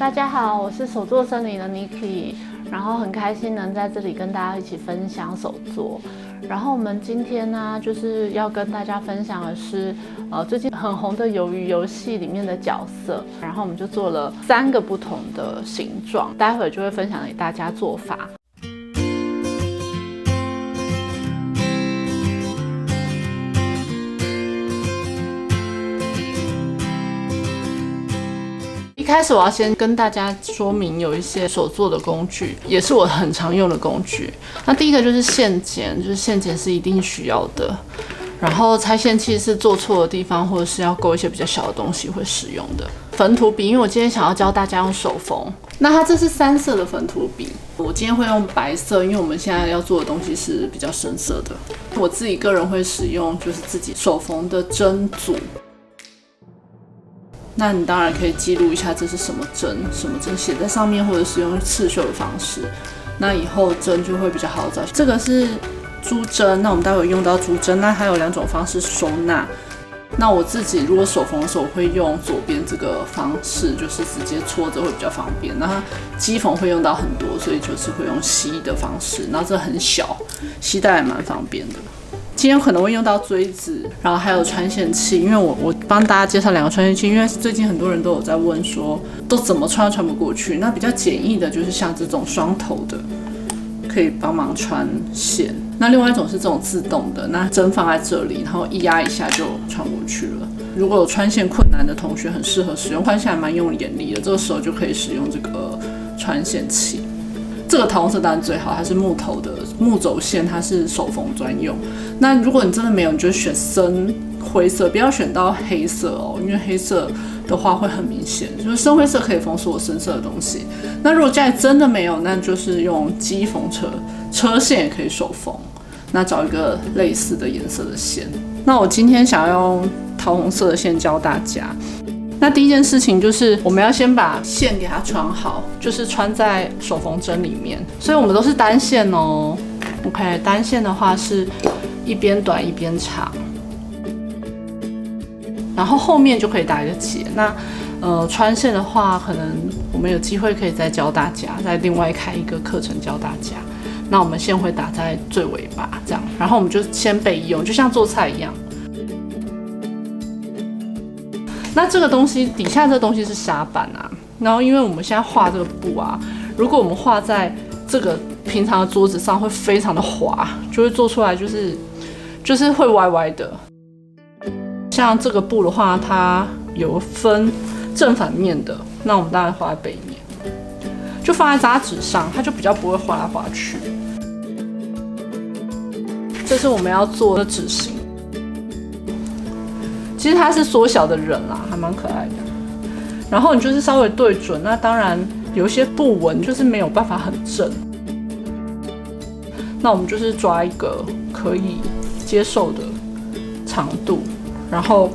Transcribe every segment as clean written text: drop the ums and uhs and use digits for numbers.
大家好，我是手作森林的 Niki， 然后很开心能在这里跟大家一起分享手作。然后我们今天呢，就是要跟大家分享的是，最近很红的鱿鱼游戏里面的角色。然后我们就做了3个不同的形状，待会就会分享给大家做法。一开始我要先跟大家说明有一些手作的工具，也是我很常用的工具。那第一个就是线剪，就是线剪是一定需要的。然后拆线器是做错的地方，或者是要勾一些比较小的东西会使用的。粉土笔，因为我今天想要教大家用手缝，那它这是3色的粉土笔，我今天会用白色，因为我们现在要做的东西是比较深色的。我自己个人会使用就是自己手缝的针组。那你当然可以记录一下这是什么针，什么针写在上面，或者是用刺绣的方式，那以后针就会比较好找。这个是珠针，那我们待会用到珠针，那还有2种方式收纳。那我自己如果手缝的时候，我会用左边这个方式，就是直接戳着会比较方便。那机缝会用到很多，所以就是会用吸的方式，然后这很小，携带也蛮方便的。今天可能会用到锥子，然后还有穿线器，因为我帮大家介绍2个穿线器，因为最近很多人都有在问说，都怎么穿都穿不过去。那比较简易的就是像这种双头的，可以帮忙穿线。那另外一种是这种自动的，那针放在这里，然后一压一下就穿过去了。如果有穿线困难的同学，很适合使用，穿线还蛮用眼力的，这个时候就可以使用这个穿线器。这个桃红色当然最好，它是木头的木轴线，它是手缝专用。那如果你真的没有，你就选深灰色，不要选到黑色哦，因为黑色的话会很明显。就是深灰色可以缝所有深色的东西。那如果家里真的没有，那就是用机缝车线也可以手缝。那找一个类似的颜色的线。那我今天想要用桃红色的线教大家。那第一件事情就是我们要先把线给它穿好，就是穿在手缝针里面，所以我们都是单线哦。OK， 单线的话是一边短一边长，然后后面就可以打一个结。那穿线的话，可能我们有机会可以再教大家，再另外开一个课程教大家。那我们线会打在最尾巴这样，然后我们就先备用，就像做菜一样。那这个东西底下这个东西是砂板啊，然后因为我们现在画这个布啊，如果我们画在这个平常的桌子上，会非常的滑，就会做出来就是会歪歪的。像这个布的话，它有分正反面的，那我们当然画在背面，就放在杂纸上，它就比较不会滑来滑去。这是我们要做的纸型。其实它是缩小的人啦，还蛮可爱的。然后你就是稍微对准，那当然有一些布纹就是没有办法很正，那我们就是抓一个可以接受的长度，然后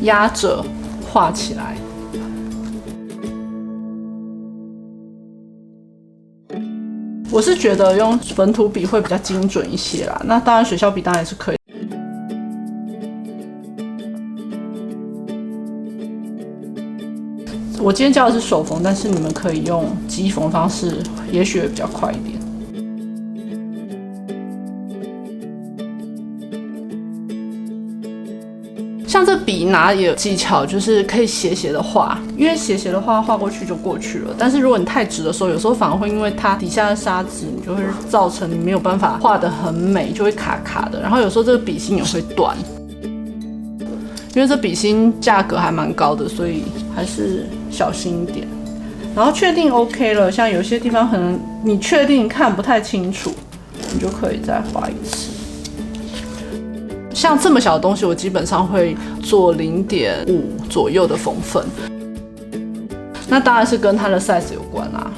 压着画起来。我是觉得用粉土笔会比较精准一些啦，那当然水削笔当然也是可以。我今天教的是手缝，但是你们可以用机缝方式，也许会比较快一点。像这笔拿也有技巧，就是可以斜斜的画，因为斜斜的画画过去就过去了。但是如果你太直的时候，有时候反而会因为它底下的砂纸，你就会造成你没有办法画得很美，就会卡卡的。然后有时候这个笔芯也会断。因为这笔芯价格还蛮高的，所以还是小心一点。然后确定 OK 了，像有些地方可能你确定看不太清楚，你就可以再画一次。像这么小的东西，我基本上会做0.5左右的缝份。那当然是跟它的 size 有关啦。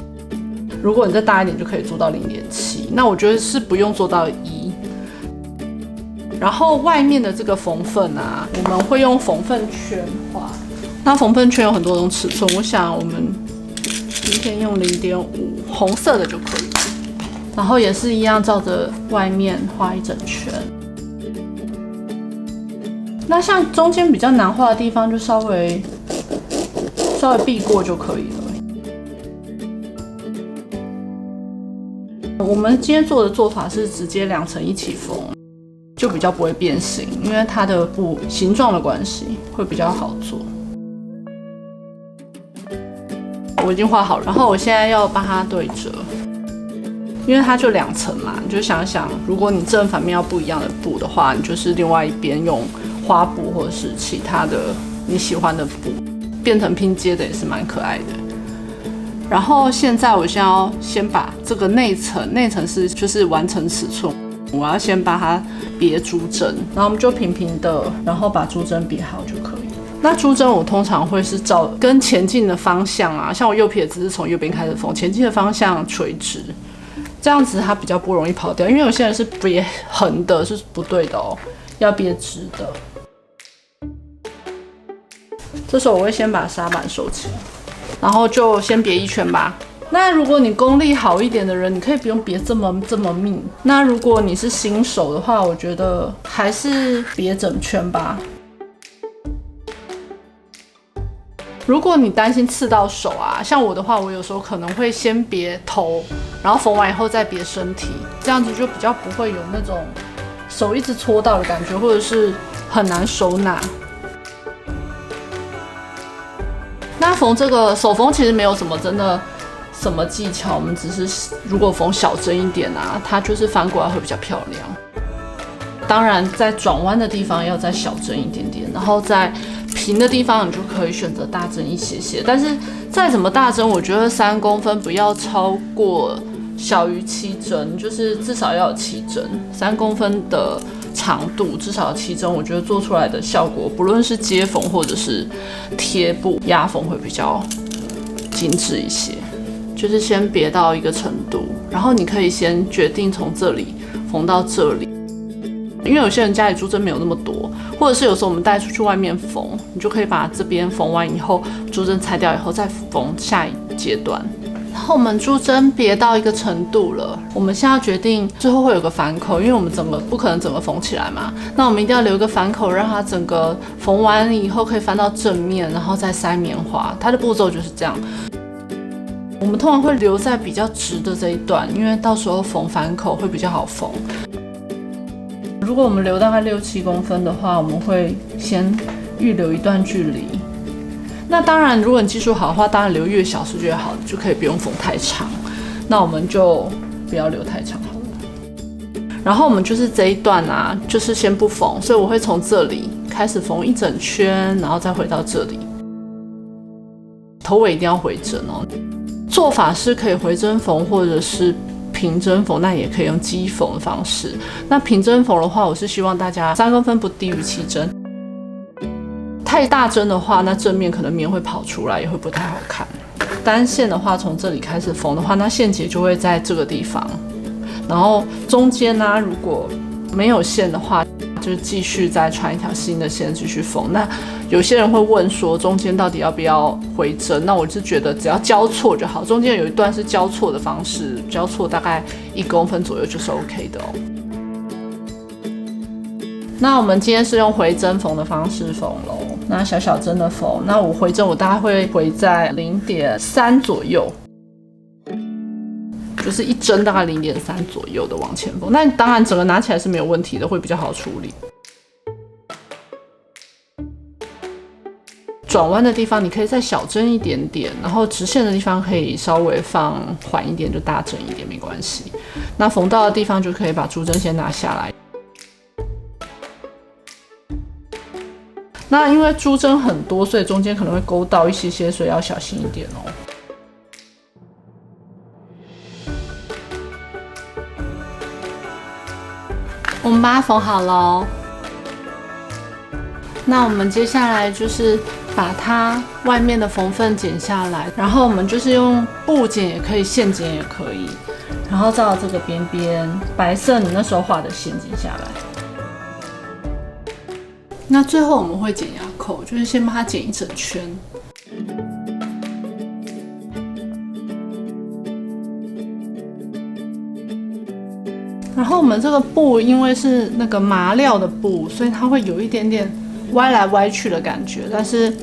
如果你再大一点，就可以做到0.7。那我觉得是不用做到1。然后外面的这个缝份啊，我们会用缝份圈画。那缝份圈有很多种尺寸，我想我们今天用0.5红色的就可以了。然后也是一样，照着外面画一整圈。那像中间比较难画的地方，就稍微避过就可以了。我们今天做的做法是直接2层一起缝，就比较不会变形，因为它的布形状的关系会比较好做。我已经画好了，然后我现在要帮它对折，因为它就2层嘛，你就想想，如果你正反面要不一样的布的话，你就是另外一边用花布或者是其他的你喜欢的布，变成拼接的也是蛮可爱的。然后现在我要先把这个内层是就是完成尺寸，我要先把它别珠针，然后我们就平平的，然后把珠针别好就可以。那珠针我通常会是照跟前进的方向啊，像我右撇子是从右边开始缝，前进的方向垂直，这样子它比较不容易跑掉，因为有些人是别横的是不对的哦，要别直的。这时候我会先把纱板收起来，然后就先别1圈吧。那如果你功力好一点的人，你可以不用别这么密。那如果你是新手的话，我觉得还是别整圈吧。如果你担心刺到手啊，像我的话，我有时候可能会先别头，然后缝完以后再别身体，这样子就比较不会有那种手一直戳到的感觉，或者是很难收纳。那缝这个手缝其实没有什么真的什么技巧，我们只是如果缝小针一点啊，它就是翻过来会比较漂亮。当然在转弯的地方要再小针一点点，然后在平的地方你就可以选择大针一些些，但是再怎么大针，我觉得3公分不要超过小于7针，就是至少要有7针，3公分的长度至少有7针，我觉得做出来的效果，不论是接缝或者是贴布压缝会比较精致一些。就是先别到一个程度，然后你可以先决定从这里缝到这里。因为有些人家里珠针没有那么多，或者是有时候我们带出去外面缝，你就可以把这边缝完以后，珠针拆掉以后再缝下一阶段。然后我们珠针别到一个程度了，我们现在决定最后会有个反口，因为我们不可能整个缝起来嘛，那我们一定要留一个反口，让它整个缝完以后可以翻到正面，然后再塞棉花。它的步骤就是这样。我们通常会留在比较直的这一段，因为到时候缝反口会比较好缝。如果我们留大概6、7公分的话，我们会先预留一段距离。那当然，如果你技术好的话，当然留越小是越好的，就可以不用缝太长。那我们就不要留太长好了。然后我们就是这一段啊，就是先不缝，所以我会从这里开始缝1整圈，然后再回到这里。头尾一定要回针哦。做法是可以回针缝，或者是平针缝，那也可以用机缝的方式。那平针缝的话，我是希望大家3公分不低于7针。太大针的话，那正面可能面会跑出来，也会不太好看。单线的话，从这里开始缝的话，那线结就会在这个地方。然后中间呢，如果没有线的话，就继续再穿一条新的线继续缝。那有些人会问说，中间到底要不要回针？那我是觉得只要交错就好。中间有一段是交错的方式，交错大概1公分左右就是 OK 的哦。那我们今天是用回针缝的方式缝咯，那小小针的缝，那我回针我大概会回在0.3左右。就是1针大概0.3左右的往前缝，那当然整个拿起来是没有问题的，会比较好处理。转弯的地方你可以再小针一点点，然后直线的地方可以稍微放缓一点，就大针一点没关系。那缝到的地方就可以把珠针先拿下来。那因为珠针很多，所以中间可能会勾到一些，所以要小心一点哦。我们把它缝好了，那我们接下来就是把它外面的缝缝剪下来，然后我们就是用布剪也可以，线剪也可以，然后照这个边边白色你那时候画的线剪下来。那最后我们会剪牙扣，就是先把它剪1整圈。然后我们这个布因为是那个麻料的布，所以它会有一点点歪来歪去的感觉，但是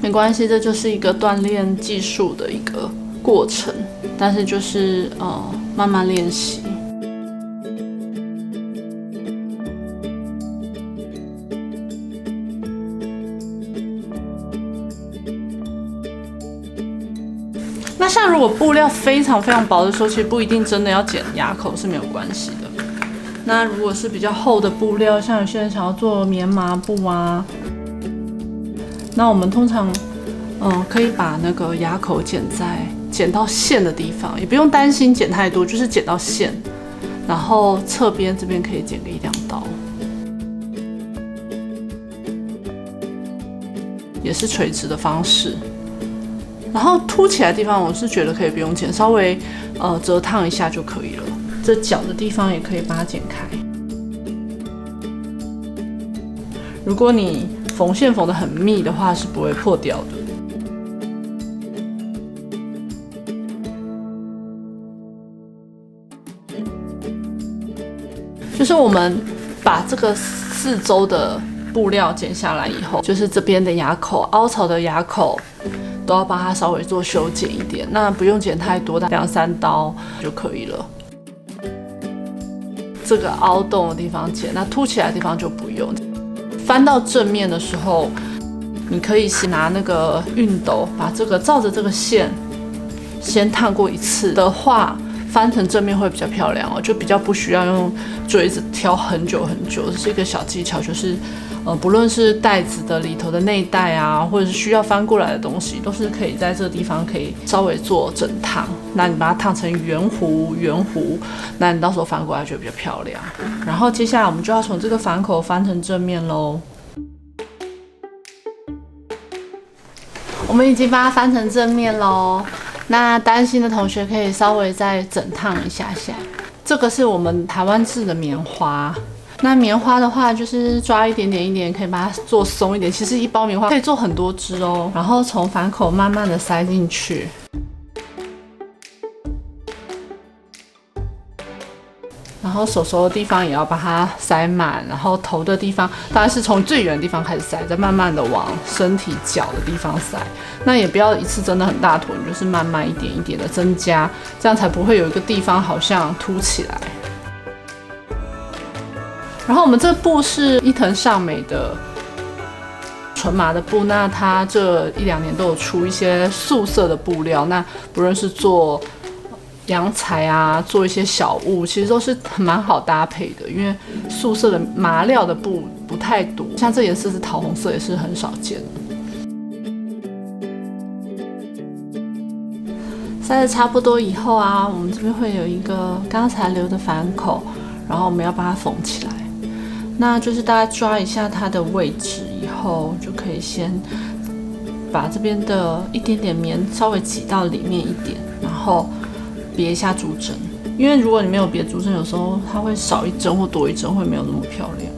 没关系，这就是一个锻炼技术的一个过程，但是就是慢慢练习。那像如果布料非常非常薄的时候，其实不一定真的要剪牙口是没有关系的。那如果是比较厚的布料，像有些人想要做棉麻布啊，那我们通常可以把那个牙口剪到线的地方，也不用担心剪太多，就是剪到线，然后侧边这边可以剪个1-2刀，也是垂直的方式。然后凸起来的地方，我是觉得可以不用剪，稍微折烫一下就可以了。这角的地方也可以把它剪开。如果你缝线缝得很密的话，是不会破掉的。就是我们把这个4周的布料剪下来以后，就是这边的牙口、凹槽的牙口。都要帮它稍微做修剪一点，那不用剪太多，2-3刀就可以了。这个凹洞的地方剪，那凸起来的地方就不用。翻到正面的时候，你可以先拿那个熨斗，把这个照着这个线先烫过一次的话，翻成正面会比较漂亮哦，就比较不需要用锥子挑很久很久。这是一个小技巧，就是不论是袋子的里头的内袋啊，或者是需要翻过来的东西，都是可以在这个地方可以稍微做整烫。那你把它烫成圆弧，那你到时候翻过来就比较漂亮。然后接下来我们就要从这个反口翻成正面咯。我们已经把它翻成正面咯。那担心的同学可以稍微再整烫一下下。这个是我们台湾制的棉花。那棉花的话，就是抓一点点，可以把它做松一点。其实一包棉花可以做很多支哦。然后从反口慢慢的塞进去，然后手手的地方也要把它塞满，然后头的地方当然是从最远的地方开始塞，再慢慢的往身体脚的地方塞。那也不要一次真的很大坨，你就是慢慢一点一点的增加，这样才不会有一个地方好像凸起来。然后我们这布是伊藤尚美的纯麻的布，那它这1-2年都有出一些素色的布料，那不论是做洋裁啊，做一些小物，其实都是蛮好搭配的，因为素色的麻料的布不太多，像这颜色是桃红色，也是很少见的。塞得差不多以后啊，我们这边会有一个刚才留的反口，然后我们要把它缝起来。那就是大概抓一下它的位置以后，就可以先把这边的一点点棉稍微挤到里面一点，然后别一下珠针。因为如果你没有别珠针，有时候它会少一针或多一针，会没有那么漂亮。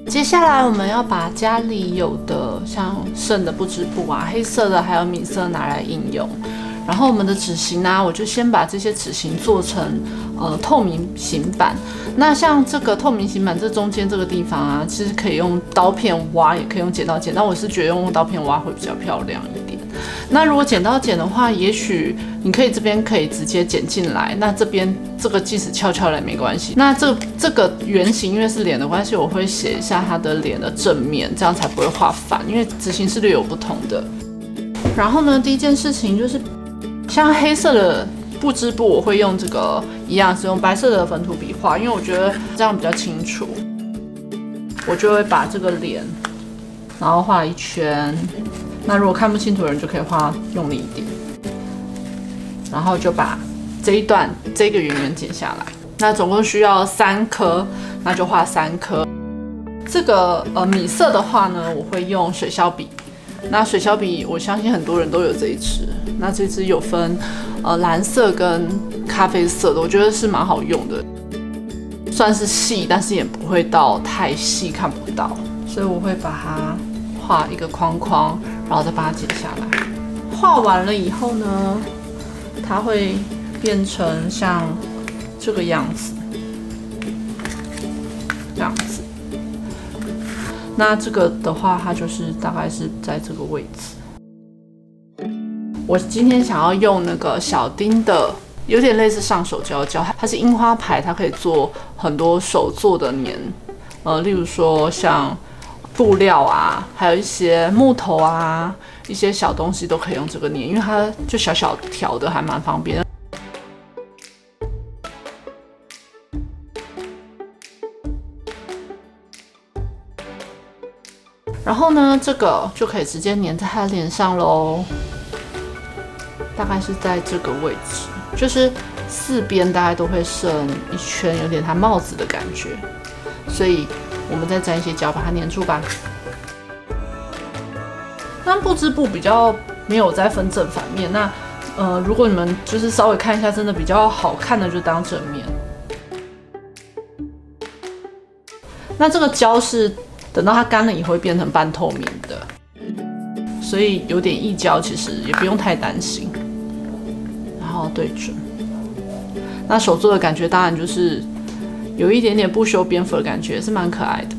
接下来我们要把家里有的像剩的不织布啊、黑色的还有米色拿来应用。然后我们的纸型啊，我就先把这些纸型做成透明型板。那像这个透明型板这中间这个地方啊，其实可以用刀片挖，也可以用剪刀剪。但我是觉得用刀片挖会比较漂亮一点。那如果剪刀剪的话，也许你可以这边可以直接剪进来，那这边这个即使翘来没关系。那这个圆形因为是脸的关系，我会写一下它的脸的正面，这样才不会画反，因为纸型是略有不同的。然后呢，第一件事情就是像黑色的不织布，我会用这个一样是用白色的粉土笔画，因为我觉得这样比较清楚。我就会把这个脸，然后画一圈。那如果看不清楚的人就可以画用力一点，然后就把这一段这个圆圆剪下来。那总共需要3颗，那就画3颗。这个米色的话呢，我会用水削笔。那水削笔我相信很多人都有这一支，那这支有分蓝色跟咖啡色的，我觉得是蛮好用的，算是细，但是也不会到太细看不到，所以我会把它画一个框框，然后再把它剪下来。画完了以后呢，它会变成像这个样子，这样子。那这个的话，它就是大概是在这个位置。我今天想要用那个小丁的，有点类似上手胶胶，它是樱花牌，它可以做很多手做的黏，例如说像布料啊，还有一些木头啊，一些小东西都可以用这个黏，因为它就小小条的，还蛮方便的。然后呢，这个就可以直接粘在他的脸上咯，大概是在这个位置，就是四边大概都会剩一圈，有点它帽子的感觉，所以我们再沾一些胶把它粘住吧。那布织布比较没有再分正反面，那如果你们就是稍微看一下，真的比较好看的就当正面。那这个胶是等到它干了以后会变成半透明的，所以有点溢胶其实也不用太担心。然后对准，那手做的感觉当然就是有一点点不修边幅的感觉，是蛮可爱的。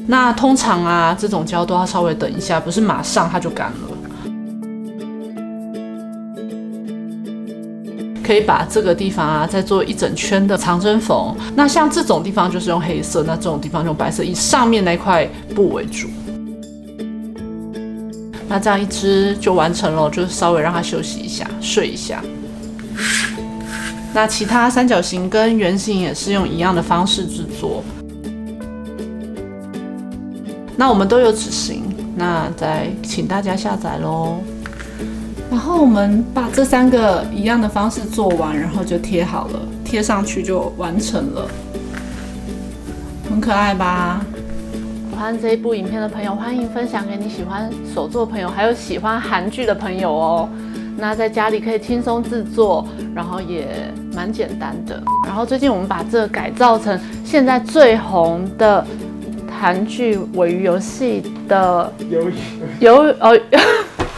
那通常啊，这种胶都要稍微等一下，不是马上它就干了。可以把这个地方啊再做一整圈的长针缝。那像这种地方就是用黑色，那这种地方用白色，以上面那块布为主。那这样一只就完成了，就稍微让它休息一下，睡一下。那其他三角形跟圆形也是用一样的方式制作。那我们都有纸型，那再请大家下载咯。然后我们把这3个一样的方式做完，然后就贴好了，贴上去就完成了，很可爱吧？喜欢这一部影片的朋友，欢迎分享给你喜欢手作的朋友，还有喜欢韩剧的朋友哦。那在家里可以轻松制作，然后也蛮简单的。然后最近我们把这个改造成现在最红的韩剧尾鱼游戏的